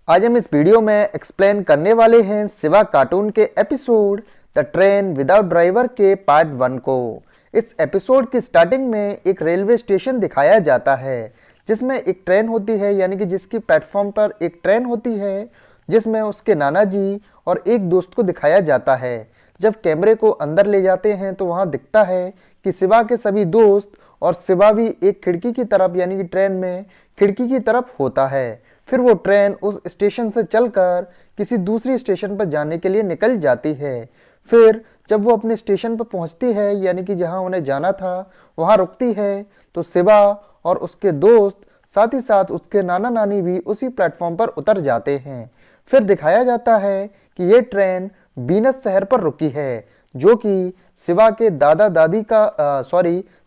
आज हम इस वीडियो में एक्सप्लेन करने वाले हैं शिवा कार्टून के episode the train without driver के पार्ट 1 को। इस एपिसोड की स्टार्टिंग में एक रेलवे स्टेशन दिखाया जाता है जिसमें एक ट्रेन होती है, यानी कि जिसकी प्लेटफॉर्म पर एक ट्रेन होती है जिसमें उसके नाना जी और एक दोस्त को दिखाया जाता है। जब कैमरे को अंदर ले जाते हैं तो वहाँ दिखता है कि शिवा के सभी दोस्त और शिवा भी एक खिड़की की तरफ, यानी कि ट्रेन में खिड़की की तरफ होता है। फिर वो ट्रेन उस स्टेशन से चलकर किसी दूसरी स्टेशन पर जाने के लिए निकल जाती है। फिर जब वो अपने स्टेशन पर पहुंचती है, यानी कि जहां उन्हें जाना था वहां रुकती है, तो शिवा और उसके दोस्त साथ ही साथ उसके नाना नानी भी उसी प्लेटफॉर्म पर उतर जाते हैं। फिर दिखाया जाता है कि ये ट्रेन बीनस शहर पर रुकी है, जो कि शिवा के दादा दादी का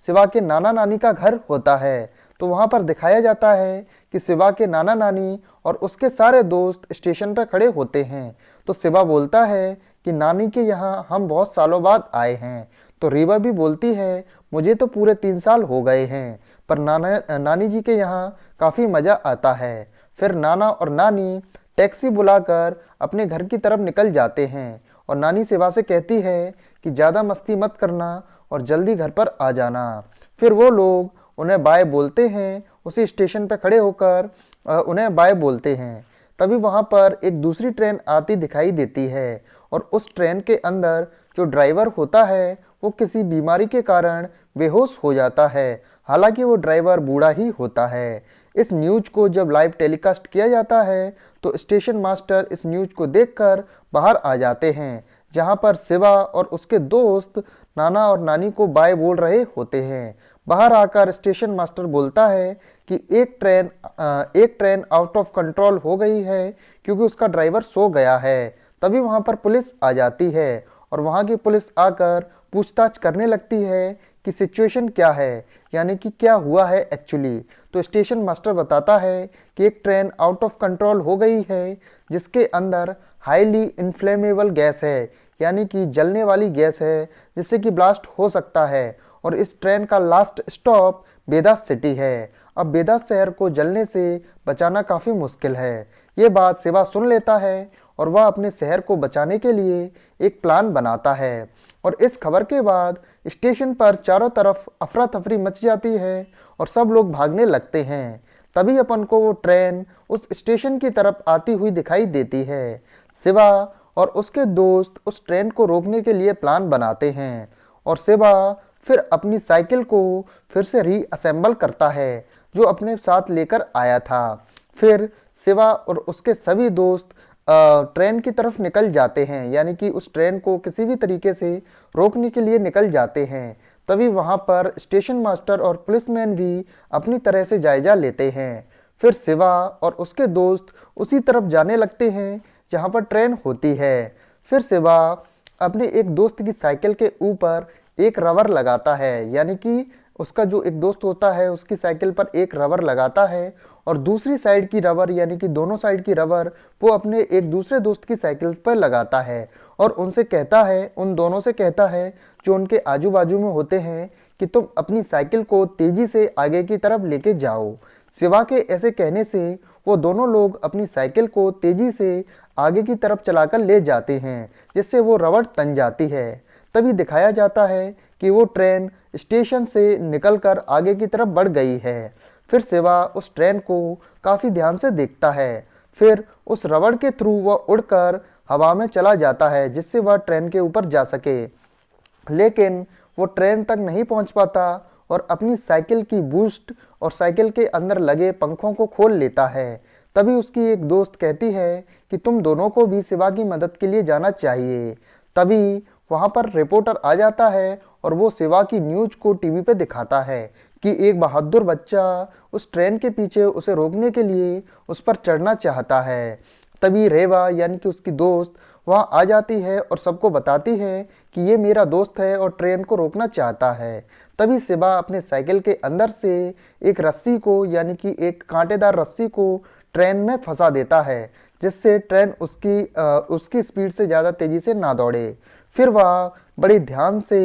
शिवा के नाना नानी का घर होता है। तो वहां पर दिखाया जाता है कि शिवा के नाना नानी और उसके सारे दोस्त स्टेशन पर खड़े होते हैं। तो शिवा बोलता है कि नानी के यहाँ हम बहुत सालों बाद आए हैं। तो रीवा भी बोलती है मुझे तो पूरे 3 साल हो गए हैं, पर नानी जी के यहाँ काफ़ी मज़ा आता है। फिर नाना और नानी टैक्सी बुलाकर अपने घर की तरफ निकल जाते हैं और नानी शिवा से कहती है कि ज़्यादा मस्ती मत करना और जल्दी घर पर आ जाना। फिर वो लोग उन्हें बाय बोलते हैं, उसी स्टेशन पर खड़े होकर उन्हें बाय बोलते हैं। तभी वहाँ पर एक दूसरी ट्रेन आती दिखाई देती है और उस ट्रेन के अंदर जो ड्राइवर होता है वो किसी बीमारी के कारण बेहोश हो जाता है। हालांकि वो ड्राइवर बूढ़ा ही होता है। इस न्यूज को जब लाइव टेलीकास्ट किया जाता है तो स्टेशन मास्टर इस न्यूज को देखकर बाहर आ जाते हैं, जहाँ पर शिवा और उसके दोस्त नाना और नानी को बाय बोल रहे होते हैं। बाहर आकर स्टेशन मास्टर बोलता है कि एक ट्रेन आउट ऑफ कंट्रोल हो गई है क्योंकि उसका ड्राइवर सो गया है। तभी वहां पर पुलिस आ जाती है और वहां की पुलिस आकर पूछताछ करने लगती है कि सिचुएशन क्या है, यानी कि क्या हुआ है एक्चुअली। तो स्टेशन मास्टर बताता है कि एक ट्रेन आउट ऑफ कंट्रोल हो गई है जिसके अंदर हाईली इन्फ्लेमेबल गैस है, यानी कि जलने वाली गैस है जिससे कि ब्लास्ट हो सकता है। और इस ट्रेन का लास्ट स्टॉप बेदास सिटी है। अब बेदास शहर को जलने से बचाना काफ़ी मुश्किल है। ये बात शिवा सुन लेता है और वह अपने शहर को बचाने के लिए एक प्लान बनाता है। और इस खबर के बाद स्टेशन पर चारों तरफ अफरा तफरी मच जाती है और सब लोग भागने लगते हैं। तभी अपन को वो ट्रेन उस स्टेशन की तरफ आती हुई दिखाई देती है। शिवा और उसके दोस्त उस ट्रेन को रोकने के लिए प्लान बनाते हैं और शिवा फिर अपनी साइकिल को फिर से रीअसेंबल करता है जो अपने साथ लेकर आया था। फिर शिवा और उसके सभी दोस्त ट्रेन की तरफ निकल जाते हैं, यानी कि उस ट्रेन को किसी भी तरीके से रोकने के लिए निकल जाते हैं। तभी वहां पर स्टेशन मास्टर और पुलिसमैन भी अपनी तरह से जायजा लेते हैं। फिर शिवा और उसके दोस्त उसी तरफ जाने लगते हैं जहां पर ट्रेन होती है। फिर शिवा अपने एक दोस्त की साइकिल के ऊपर एक रबर लगाता है, यानी कि उसका जो एक दोस्त होता है उसकी साइकिल पर एक रबर लगाता है और दूसरी साइड की रबर, यानी कि दोनों साइड की रबर वो अपने एक दूसरे दोस्त की साइकिल पर लगाता है और उनसे कहता है, उन दोनों से कहता है जो उनके आजू बाजू में होते हैं कि तुम अपनी साइकिल को तेजी से आगे की तरफ लेके जाओ। शिवा के ऐसे कहने से वो दोनों लोग अपनी साइकिल को तेजी से आगे की तरफ चलाकर ले जाते हैं, जिससे वो रबर तन जाती है। तभी दिखाया जाता है कि वो ट्रेन स्टेशन से निकलकर आगे की तरफ बढ़ गई है। फिर शिवा उस ट्रेन को काफ़ी ध्यान से देखता है। फिर उस रबड़ के थ्रू वह उड़कर हवा में चला जाता है जिससे वह ट्रेन के ऊपर जा सके, लेकिन वो ट्रेन तक नहीं पहुंच पाता और अपनी साइकिल की बूस्ट और साइकिल के अंदर लगे पंखों को खोल लेता है। तभी उसकी एक दोस्त कहती है कि तुम दोनों को भी शिवा की मदद के लिए जाना चाहिए। तभी वहां पर रिपोर्टर आ जाता है और वो शिवा की न्यूज को टीवी पे दिखाता है कि एक बहादुर बच्चा उस ट्रेन के पीछे उसे रोकने के लिए उस पर चढ़ना चाहता है। तभी रेवा, यानी कि उसकी दोस्त, वहां आ जाती है और सबको बताती है कि ये मेरा दोस्त है और ट्रेन को रोकना चाहता है। तभी शिवा अपने साइकिल के अंदर से एक रस्सी को, यानी कि एक कांटेदार रस्सी को ट्रेन में फंसा देता है जिससे ट्रेन उसकी स्पीड से ज़्यादा तेज़ी से ना दौड़े। फिर वह बड़ी ध्यान से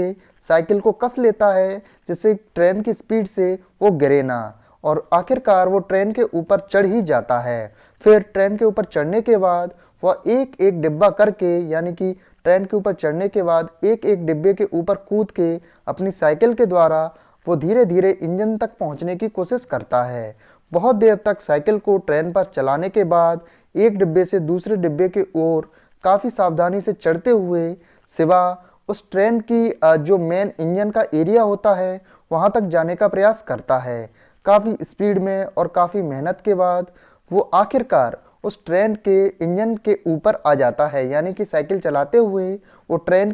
साइकिल को कस लेता है जिससे ट्रेन की स्पीड से वो गिरे ना, और आखिरकार वो ट्रेन के ऊपर चढ़ ही जाता है। फिर ट्रेन के ऊपर चढ़ने के बाद वह एक एक डिब्बा करके, यानी कि ट्रेन के ऊपर चढ़ने के बाद एक एक डिब्बे के ऊपर कूद के अपनी साइकिल के द्वारा वो धीरे धीरे इंजन तक पहुंचने की कोशिश करता है। बहुत देर तक साइकिल को ट्रेन पर चलाने के बाद एक डिब्बे से दूसरे डिब्बे की ओर काफ़ी सावधानी से चढ़ते हुए शिवा उस ट्रेन की जो मेन इंजन का एरिया होता है वहां तक जाने का प्रयास करता है। काफ़ी स्पीड में और काफ़ी मेहनत के बाद वो आखिरकार उस ट्रेन के इंजन के ऊपर आ जाता है, यानी कि साइकिल चलाते हुए वो ट्रेन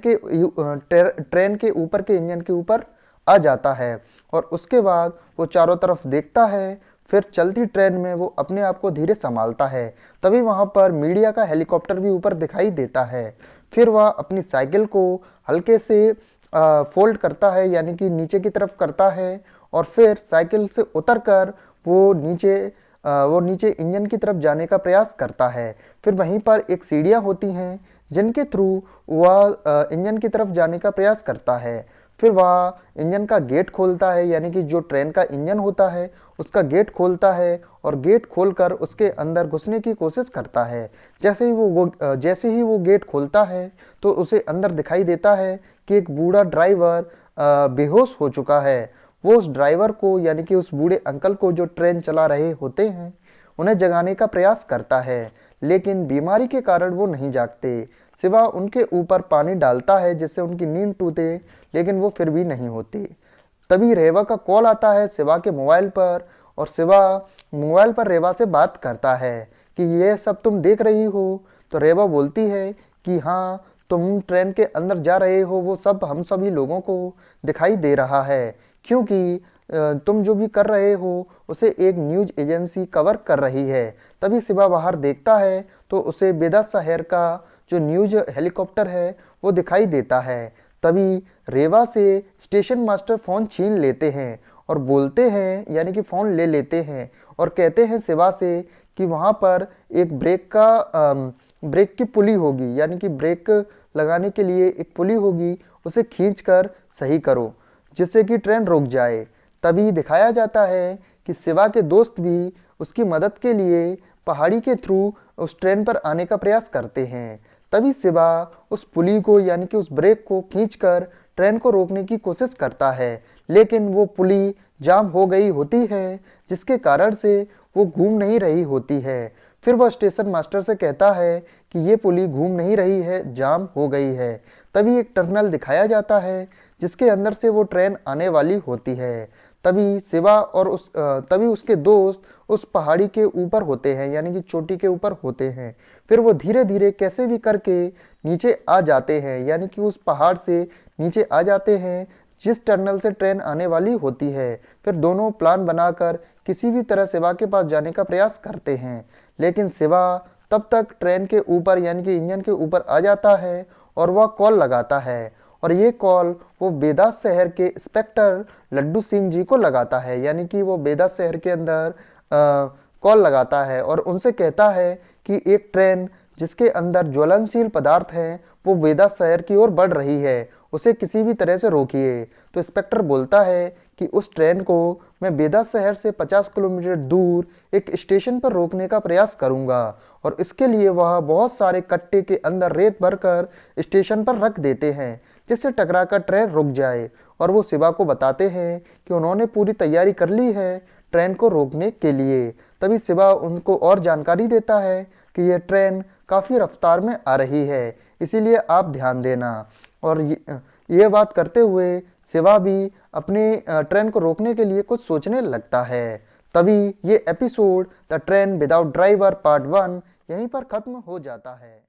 के ऊपर के इंजन के ऊपर आ जाता है। और उसके बाद वो चारों तरफ देखता है, फिर चलती ट्रेन में वो अपने आप को धीरे संभालता है। तभी वहाँ पर मीडिया का हेलीकॉप्टर भी ऊपर दिखाई देता है। फिर वह अपनी साइकिल को हल्के से फोल्ड करता है, यानी कि नीचे की तरफ करता है, और फिर साइकिल से उतरकर वो नीचे इंजन की तरफ जाने का प्रयास करता है। फिर वहीं पर एक सीढ़ियाँ होती हैं जिनके थ्रू वह इंजन की तरफ जाने का प्रयास करता है। फिर वह इंजन का गेट खोलता है, यानी कि जो ट्रेन का इंजन होता है उसका गेट खोलता है और गेट खोलकर उसके अंदर घुसने की कोशिश करता है। जैसे ही वो गेट खोलता है तो उसे अंदर दिखाई देता है कि एक बूढ़ा ड्राइवर बेहोश हो चुका है। वो उस ड्राइवर को, यानी कि उस बूढ़े अंकल को जो ट्रेन चला रहे होते हैं, उन्हें जगाने का प्रयास करता है, लेकिन बीमारी के कारण वो नहीं जागते। शिवा उनके ऊपर पानी डालता है जिससे उनकी नींद टूटे, लेकिन वो फिर भी नहीं होती। तभी रेवा का कॉल आता है शिवा के मोबाइल पर, और शिवा मोबाइल पर रेवा से बात करता है कि ये सब तुम देख रही हो। तो रेवा बोलती है कि हाँ, तुम ट्रेन के अंदर जा रहे हो वो सब हम सभी लोगों को दिखाई दे रहा है, क्योंकि तुम जो भी कर रहे हो उसे एक न्यूज़ एजेंसी कवर कर रही है। तभी शिवा बाहर देखता है तो उसे बेदा शहर का जो न्यूज़ हेलीकॉप्टर है वो दिखाई देता है। तभी रेवा से स्टेशन मास्टर फ़ोन छीन लेते हैं और बोलते हैं, यानी कि फ़ोन ले लेते हैं और कहते हैं शिवा से कि वहाँ पर एक ब्रेक की पुली होगी, यानी कि ब्रेक लगाने के लिए एक पुली होगी, उसे खींचकर सही करो जिससे कि ट्रेन रुक जाए। तभी दिखाया जाता है कि शिवा के दोस्त भी उसकी मदद के लिए पहाड़ी के थ्रू उस ट्रेन पर आने का प्रयास करते हैं। तभी शिवा उस पुली को, यानी कि उस ब्रेक को खींचकर ट्रेन को रोकने की कोशिश करता है, लेकिन वो पुली जाम हो गई होती है जिसके कारण से वो घूम नहीं रही होती है। फिर वह स्टेशन मास्टर से कहता है कि ये पुली घूम नहीं रही है, जाम हो गई है। तभी एक टनल दिखाया जाता है जिसके अंदर से वो ट्रेन आने वाली होती है। तभी उसके दोस्त उस पहाड़ी के ऊपर होते हैं, यानी कि चोटी के ऊपर होते हैं। फिर वो धीरे धीरे कैसे भी करके नीचे आ जाते हैं, यानी कि उस पहाड़ से नीचे आ जाते हैं जिस टनल से ट्रेन आने वाली होती है। फिर दोनों प्लान बनाकर किसी भी तरह शिवा के पास जाने का प्रयास करते हैं, लेकिन शिवा तब तक ट्रेन के ऊपर, यानी कि इंजन के ऊपर आ जाता है और वह कॉल लगाता है। और ये कॉल वो बेदास शहर के इंस्पेक्टर लड्डू सिंह जी को लगाता है, यानी कि वो बेदास शहर के अंदर कॉल लगाता है और उनसे कहता है कि एक ट्रेन जिसके अंदर ज्वलनशील पदार्थ हैं वो बेदास शहर की ओर बढ़ रही है, उसे किसी भी तरह से रोकिए। तो इंस्पेक्टर बोलता है कि उस ट्रेन को मैं बेदास शहर से 50 किलोमीटर दूर एक स्टेशन पर रोकने का प्रयास करूंगा, और इसके लिए वह बहुत सारे कट्टे के अंदर रेत भरकर स्टेशन पर रख देते हैं जिससे टकराकर ट्रेन रुक जाए। और वो शिवा को बताते हैं कि उन्होंने पूरी तैयारी कर ली है ट्रेन को रोकने के लिए। तभी शिवा उनको और जानकारी देता है कि यह ट्रेन काफ़ी रफ्तार में आ रही है, इसीलिए आप ध्यान देना। और ये बात करते हुए शिवा भी अपने ट्रेन को रोकने के लिए कुछ सोचने लगता है। तभी ये episode the train without driver part 1 यहीं पर ख़त्म हो जाता है।